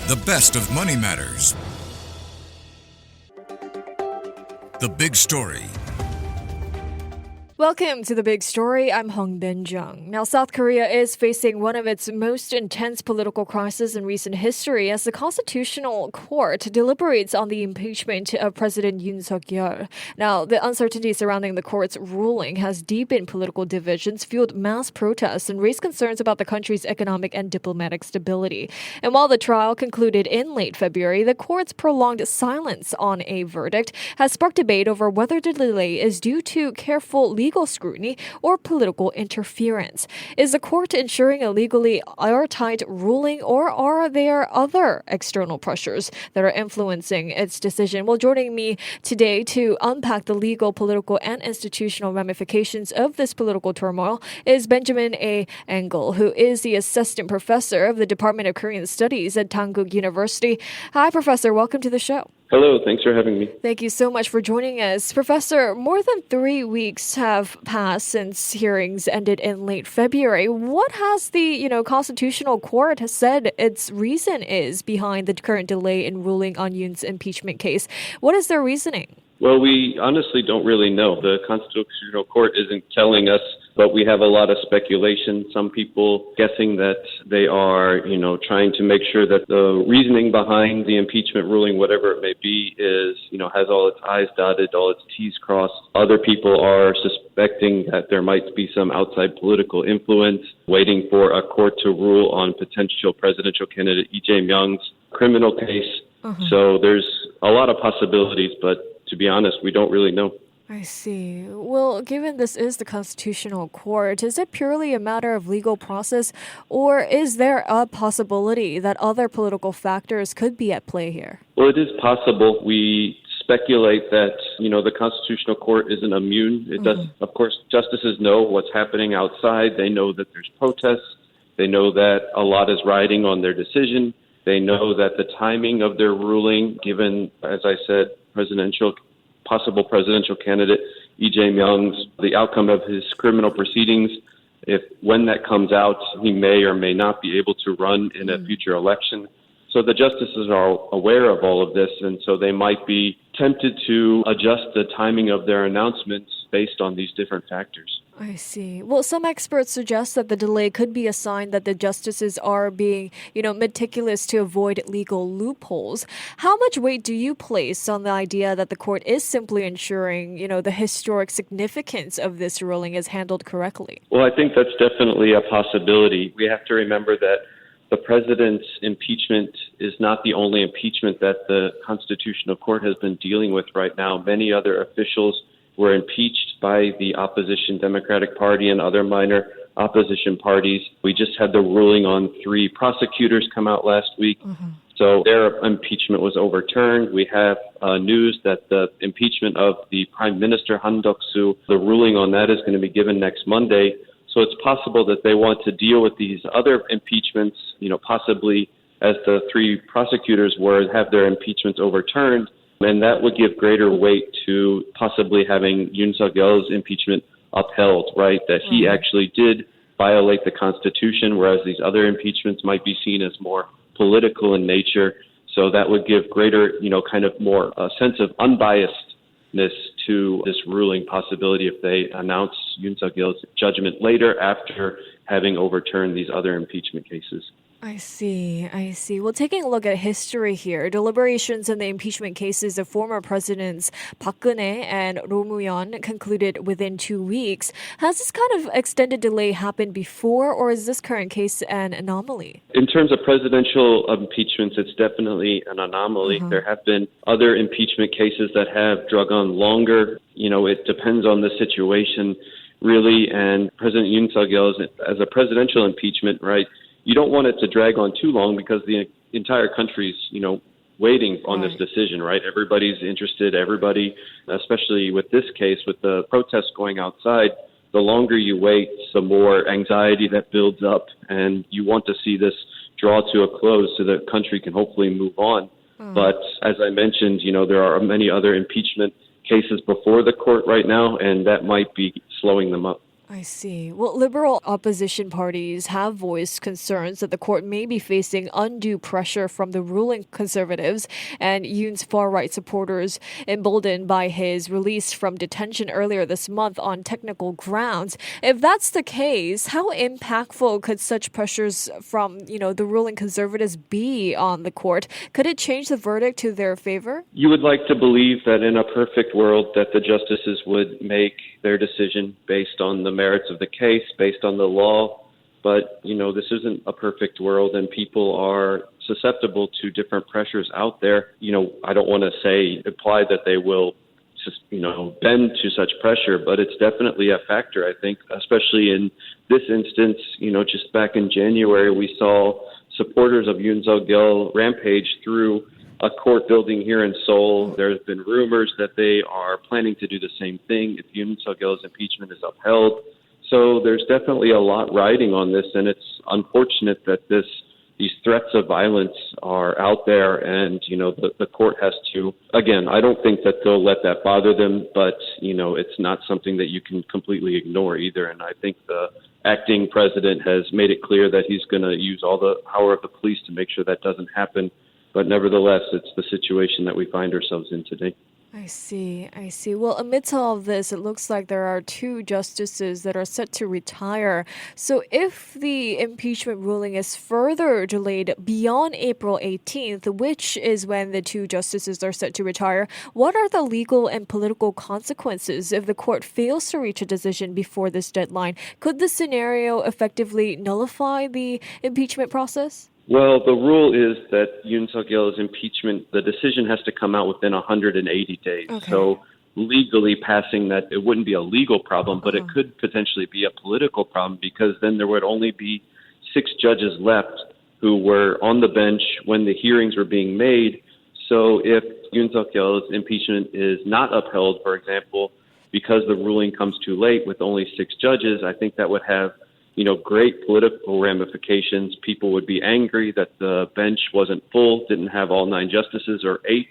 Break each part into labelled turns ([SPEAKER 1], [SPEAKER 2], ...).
[SPEAKER 1] The best of Money Matters. The Big Story.
[SPEAKER 2] Welcome to The Big Story. I'm Hongbin Jeong. Now, South Korea is facing one of its most intense political crises in recent history as the Constitutional Court deliberates on the impeachment of President Yoon Suk Yeol. Now, the uncertainty surrounding the court's ruling has deepened political divisions, fueled mass protests, and raised concerns about the country's economic and diplomatic stability. And while the trial concluded in late February, the court's prolonged silence on a verdict has sparked debate over whether the delay is due to careful legal scrutiny or political interference. Is the court ensuring a legally airtight ruling, or are there other external pressures that are influencing its decision? Well, joining me today to unpack the legal, political, and institutional ramifications of this political turmoil is Benjamin A. Engel, who is the assistant professor of the Department of Korean Studies at Dankook University. Hi, Professor. Welcome to the show.
[SPEAKER 3] Hello, thanks for having me.
[SPEAKER 2] Thank you so much for joining us. Professor, more than 3 weeks have passed since hearings ended in late February. What has the, Constitutional Court said its reason is behind the current delay in ruling on Yoon's impeachment case? What is their reasoning?
[SPEAKER 3] Well, we honestly don't really know. The Constitutional Court isn't telling us, but we have a lot of speculation. Some people guessing that they are, trying to make sure that the reasoning behind the impeachment ruling, whatever it may be, is, has all its I's dotted, all its T's crossed. Other people are suspecting that there might be some outside political influence, waiting for a court to rule on potential presidential candidate Lee Jae-myung's criminal case. So there's a lot of possibilities, but to be honest, we don't really know.
[SPEAKER 2] I see. Well, given this is the Constitutional Court, is it purely a matter of legal process, or is there a possibility that other political factors could be at play here?
[SPEAKER 3] Well, it is possible. We speculate that, the Constitutional Court isn't immune. It does, of course, justices know what's happening outside. They know that there's protests. They know that a lot is riding on their decision. They know that the timing of their ruling, given, as I said, possible presidential candidate Lee Jae-myung's, the outcome of his criminal proceedings, when that comes out, he may or may not be able to run in a future election. So the justices are aware of all of this, and so they might be tempted to adjust the timing of their announcements based on these different factors.
[SPEAKER 2] I see. Well, some experts suggest that the delay could be a sign that the justices are being, meticulous to avoid legal loopholes. How much weight do you place on the idea that the court is simply ensuring, the historic significance of this ruling is handled correctly?
[SPEAKER 3] Well, I think that's definitely a possibility. We have to remember that the president's impeachment is not the only impeachment that the Constitutional Court has been dealing with right now. Many other officials were impeached by the opposition Democratic Party and other minor opposition parties. We just had the ruling on 3 prosecutors come out last week. So their impeachment was overturned. We have news that the impeachment of the Prime Minister Han Duck-soo, the ruling on that is going to be given next Monday. So it's possible that they want to deal with these other impeachments, possibly as the 3 prosecutors have their impeachments overturned. And that would give greater weight to possibly having Yoon Suk Yeol's impeachment upheld, right? That he actually did violate the Constitution, whereas these other impeachments might be seen as more political in nature. So that would give greater, more a sense of unbiasedness to this ruling possibility if they announce Yoon Suk Yeol's judgment later after having overturned these other impeachment cases.
[SPEAKER 2] I see. Well, taking a look at history here, deliberations in the impeachment cases of former presidents Park Geun-hye and Roh Moo-hyun concluded within 2 weeks. Has this kind of extended delay happened before, or is this current case an anomaly?
[SPEAKER 3] In terms of presidential impeachments, it's definitely an anomaly. There have been other impeachment cases that have drug on longer. It depends on the situation, really. And President Yoon Suk Yeol, as a presidential impeachment, right? You don't want it to drag on too long because the entire country's, waiting on this decision, right? Everybody's interested. Everybody, especially with this case, with the protests going outside, the longer you wait, the more anxiety that builds up. And you want to see this draw to a close so the country can hopefully move on. But as I mentioned, there are many other impeachment cases before the court right now, and that might be slowing them up.
[SPEAKER 2] I see. Well, liberal opposition parties have voiced concerns that the court may be facing undue pressure from the ruling conservatives and Yoon's far-right supporters, emboldened by his release from detention earlier this month on technical grounds. If that's the case, how impactful could such pressures from, the ruling conservatives be on the court? Could it change the verdict to their favor?
[SPEAKER 3] You would like to believe that in a perfect world that the justices would make their decision based on the merits of the case, based on the law. But, this isn't a perfect world and people are susceptible to different pressures out there. I don't want to imply that they will just, bend to such pressure, but it's definitely a factor, I think, especially in this instance. Just back in January, we saw supporters of Yoon Suk Yeol rampage through a court building here in Seoul. There's been rumors that they are planning to do the same thing if Yoon Suk Yeol's impeachment is upheld. So there's definitely a lot riding on this, and it's unfortunate that these threats of violence are out there, and the court has to. Again, I don't think that they'll let that bother them, but it's not something that you can completely ignore either. And I think the acting president has made it clear that he's going to use all the power of the police to make sure that doesn't happen. But nevertheless, it's the situation that we find ourselves in today.
[SPEAKER 2] I see. Well, amidst all of this, it looks like there are two justices that are set to retire. So if the impeachment ruling is further delayed beyond April 18th, which is when the two justices are set to retire, what are the legal and political consequences if the court fails to reach a decision before this deadline? Could the scenario effectively nullify the impeachment process?
[SPEAKER 3] Well, the rule is that Yoon Suk Yeol's impeachment, the decision has to come out within 180 days.
[SPEAKER 2] Okay.
[SPEAKER 3] So legally passing that, it wouldn't be a legal problem, but it could potentially be a political problem because then there would only be 6 judges left who were on the bench when the hearings were being made. So if Yoon Suk Yeol's impeachment is not upheld, for example, because the ruling comes too late with only 6 judges, I think that would have great political ramifications. People would be angry that the bench wasn't full, didn't have all 9 justices or 8.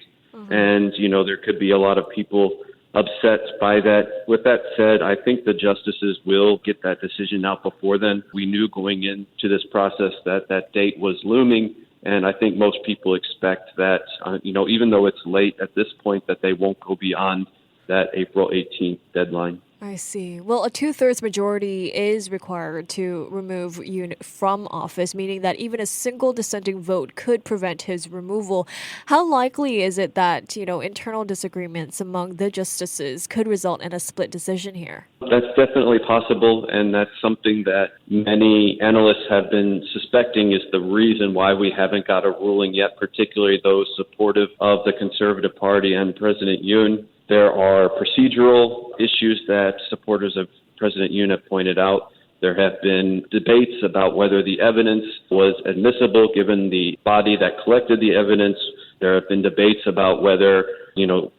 [SPEAKER 3] And, there could be a lot of people upset by that. With that said, I think the justices will get that decision out before then. We knew going into this process that that date was looming. And I think most people expect that, even though it's late at this point, that they won't go beyond that April 18th deadline.
[SPEAKER 2] I see. Well, a 2/3 majority is required to remove Yoon from office, meaning that even a single dissenting vote could prevent his removal. How likely is it that, internal disagreements among the justices could result in a split decision here?
[SPEAKER 3] That's definitely possible, and that's something that many analysts have been suspecting is the reason why we haven't got a ruling yet, particularly those supportive of the Conservative Party and President Yoon. There are procedural issues that supporters of President Yoon have pointed out. There have been debates about whether the evidence was admissible given the body that collected the evidence. There have been debates about whether,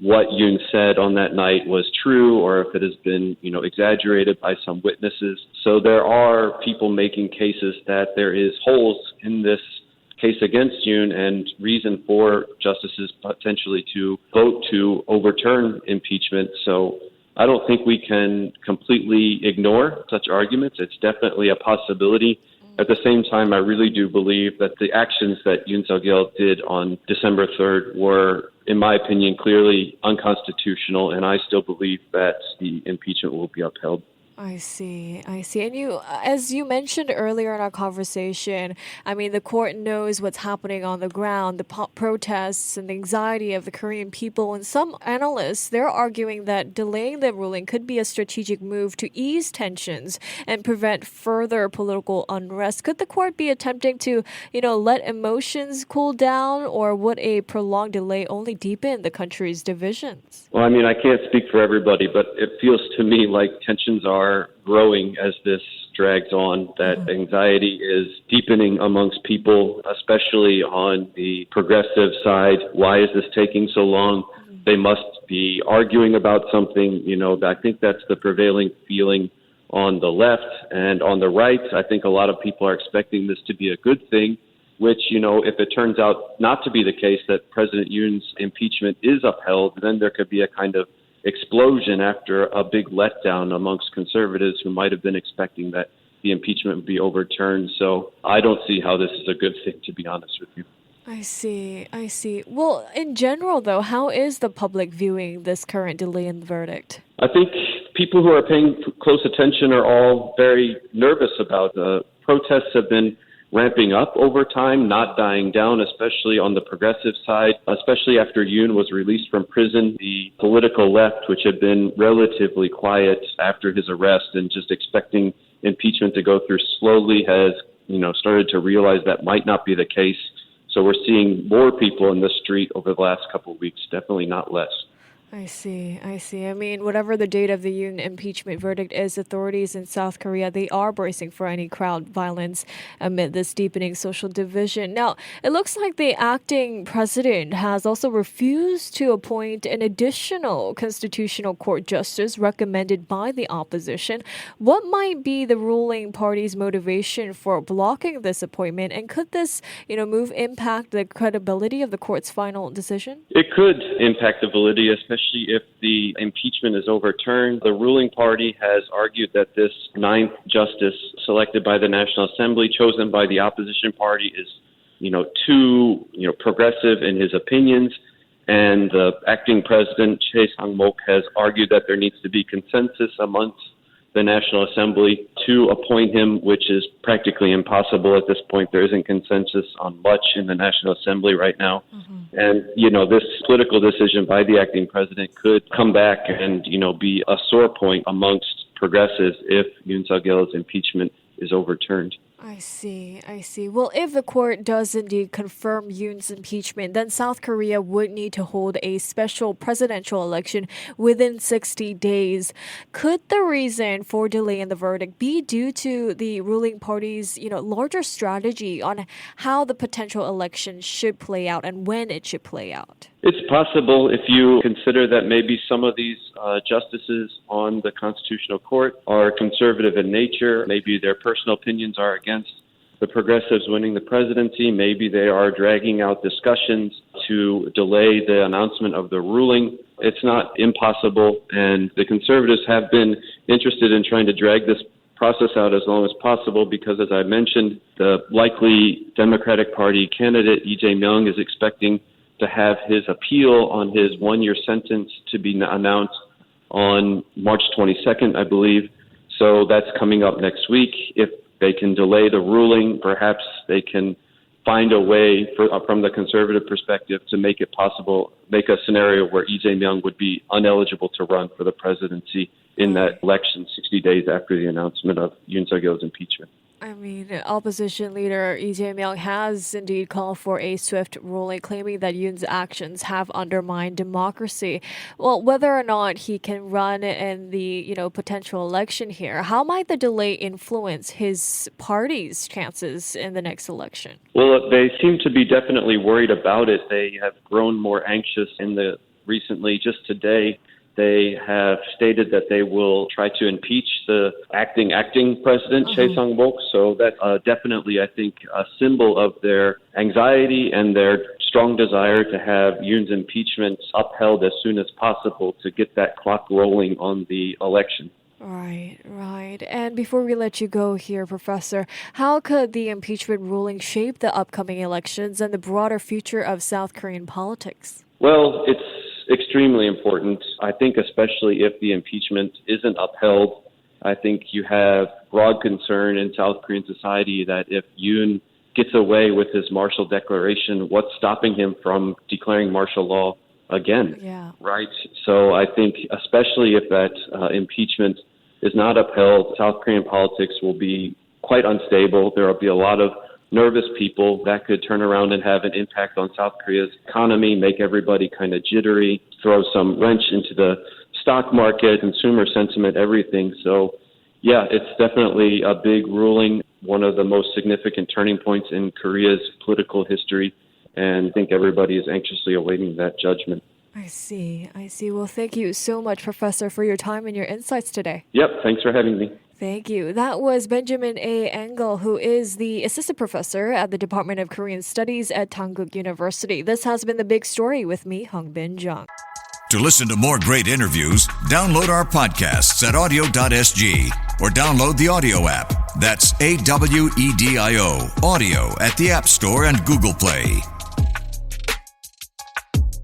[SPEAKER 3] what Yoon said on that night was true or if it has been, exaggerated by some witnesses. So there are people making cases that there is holes in this case against Yoon and reason for justices potentially to vote to overturn impeachment. So I don't think we can completely ignore such arguments. It's definitely a possibility. At the same time, I really do believe that the actions that Yoon Suk Yeol did on December 3rd were, in my opinion, clearly unconstitutional, and I still believe that the impeachment will be upheld.
[SPEAKER 2] I see. And as you mentioned earlier in our conversation, the court knows what's happening on the ground, the protests and the anxiety of the Korean people. And some analysts, they're arguing that delaying the ruling could be a strategic move to ease tensions and prevent further political unrest. Could the court be attempting to, let emotions cool down, or would a prolonged delay only deepen the country's divisions?
[SPEAKER 3] Well, I can't speak for everybody, but it feels to me like tensions are growing as this drags on, that anxiety is deepening amongst people, especially on the progressive side. Why is this taking so long? They must be arguing about something. I think that's the prevailing feeling on the left. And on the right, I think a lot of people are expecting this to be a good thing, which, if it turns out not to be the case, that President Yoon's impeachment is upheld, then there could be a kind of explosion after a big letdown amongst conservatives who might have been expecting that the impeachment would be overturned. So I don't see how this is a good thing, to be honest with you.
[SPEAKER 2] I see. I see. Well, in general, though, how is the public viewing this current delay in the verdict?
[SPEAKER 3] I think people who are paying close attention are all very nervous about the protests have been ramping up over time, not dying down, especially on the progressive side, especially after Yoon was released from prison. The political left, which had been relatively quiet after his arrest and just expecting impeachment to go through slowly, has started to realize that might not be the case. So we're seeing more people in the street over the last couple of weeks, definitely not less.
[SPEAKER 2] I see. I see. I mean, whatever the date of the Yoon impeachment verdict is, authorities in South Korea, they are bracing for any crowd violence amid this deepening social division. Now, it looks like the acting president has also refused to appoint an additional constitutional court justice recommended by the opposition. What might be the ruling party's motivation for blocking this appointment? And could this, move impact the credibility of the court's final decision?
[SPEAKER 3] It could impact the validity, especially if the impeachment is overturned. The ruling party has argued that this ninth justice selected by the National Assembly, chosen by the opposition party, is, too, progressive in his opinions. And the acting president, Choi Sang-mok, has argued that there needs to be consensus amongst the National Assembly to appoint him, which is practically impossible at this point. There isn't consensus on much in the National Assembly right now. And, this political decision by the acting president could come back and, be a sore point amongst progressives if Yoon Suk Yeol's impeachment is overturned.
[SPEAKER 2] I see. I see. Well, if the court does indeed confirm Yoon's impeachment, then South Korea would need to hold a special presidential election within 60 days. Could the reason for delay in the verdict be due to the ruling party's, larger strategy on how the potential election should play out and when it should play out?
[SPEAKER 3] It's possible if you consider that maybe some of these justices on the Constitutional Court are conservative in nature. Maybe their personal opinions are against the progressives winning the presidency. Maybe they are dragging out discussions to delay the announcement of the ruling. It's not impossible, and the conservatives have been interested in trying to drag this process out as long as possible because, as I mentioned, the likely Democratic Party candidate, Lee Jae-myung, is expecting to have his appeal on his one-year sentence to be announced on March 22nd, I believe. So that's coming up next week. If they can delay the ruling, perhaps they can find a way from the conservative perspective to make it possible, make a scenario where Lee Jae-myung would be ineligible to run for the presidency in that election 60 days after the announcement of Yoon Suk Yeol's impeachment.
[SPEAKER 2] I mean, opposition leader Lee Jae-myung has indeed called for a swift ruling, claiming that Yoon's actions have undermined democracy. Well, whether or not he can run in the, potential election here, how might the delay influence his party's chances in the next election?
[SPEAKER 3] Well, they seem to be definitely worried about it. They have grown more anxious recently, just today. They have stated that they will try to impeach the acting president, Choi Sang-mok. So that's definitely, I think, a symbol of their anxiety and their strong desire to have Yoon's impeachment upheld as soon as possible to get that clock rolling on the election.
[SPEAKER 2] Right. And before we let you go here, Professor, how could the impeachment ruling shape the upcoming elections and the broader future of South Korean politics?
[SPEAKER 3] Well, it's extremely important. I think especially if the impeachment isn't upheld, I think you have broad concern in South Korean society that if Yoon gets away with his martial declaration, what's stopping him from declaring martial law again?
[SPEAKER 2] Yeah.
[SPEAKER 3] Right? So I think especially if that impeachment is not upheld, South Korean politics will be quite unstable. There will be a lot of nervous people that could turn around and have an impact on South Korea's economy, make everybody kind of jittery, throw some wrench into the stock market, consumer sentiment, everything. So, yeah, it's definitely a big ruling, one of the most significant turning points in Korea's political history, and I think everybody is anxiously awaiting that judgment.
[SPEAKER 2] I see. Well, thank you so much, Professor, for your time and your insights today.
[SPEAKER 3] Yep, thanks for having me.
[SPEAKER 2] Thank you. That was Benjamin A. Engel, who is the assistant professor at the Department of Korean Studies at Dankook University. This has been The Big Story with me, Hongbin Jeong.
[SPEAKER 1] To listen to more great interviews, download our podcasts at audio.sg or download the audio app. That's AWEDIO, audio at the App Store and Google Play.